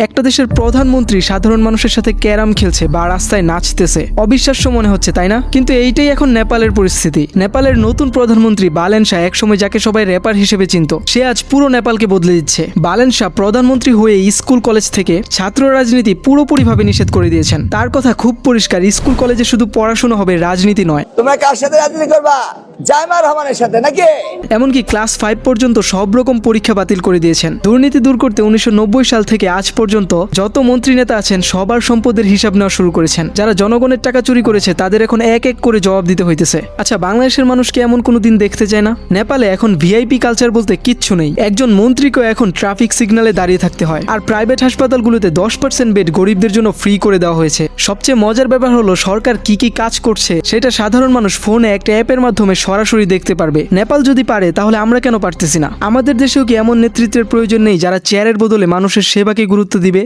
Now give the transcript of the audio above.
একটা দেশের প্রধানমন্ত্রী সাধারণ মানুষের সাথে ক্যারাম খেলছে বা রাস্তায় নাচতেছে, অবিশ্বাস্য মনে হচ্ছে তাই না? কিন্তু এইটাই এখন নেপালের পরিস্থিতি। নেপালের নতুন প্রধানমন্ত্রী বালেন শাহ একসময় যাকে সবাই র্যাপার হিসেবে চিনত, সে আজ পুরো নেপালকে বদলে দিচ্ছে। বালেন শাহ প্রধানমন্ত্রী হয়ে স্কুল কলেজ থেকে ছাত্র রাজনীতি পুরোপুরিভাবে নিষেধ করে দিয়েছেন। তার কথা খুব পরিষ্কার, স্কুল কলেজে শুধু পড়াশোনা হবে, রাজনীতি নয়। তোমরা কার সাথে রাজনীতি করবা? জায়মা রহমানের সাথে নাকি? এমনকি ক্লাস 5 পর্যন্ত সব রকম পরীক্ষা বাতিল করে দিয়েছেন। দুর্নীতি দূর করতে 1990 সাল থেকে আজ পর্যন্ত যত মন্ত্রী নেতা আছেন সবার সম্পদের হিসাব নেওয়া শুরু করেছেন। যারা জনগণের টাকা চুরি করেছে তাদের এখন এক এক করে জবাব দিতে হইতেছে। আচ্ছা, বাংলাদেশের মানুষকে এমন কোনো দিন দেখতে চায় না? নেপালে এখন ভিআইপি কালচার বলতে কিচ্ছু নেই। একজন মন্ত্রীকেও এখন ট্রাফিক সিগন্যালে দাঁড়িয়ে থাকতে হয়। আর প্রাইভেট হাসপাতালগুলোতে 10% বেড গরিবদের জন্য ফ্রি করে দেওয়া হয়েছে। সবচেয়ে মজার ব্যাপার হলো সরকার কি কি কাজ করছে সেটা সাধারণ মানুষ ফোনে একটা অ্যাপের মাধ্যমে সরাসরি দেখতে পারবে। নেপাল যদি পারে তাহলে আমরা কেন পারতেছি না? আমাদের দেশেও কি এমন নেতৃত্বের প্রয়োজন নেই যারা চেয়ারের বদলে মানুষের সেবাকে গুরুত্ব দিবে?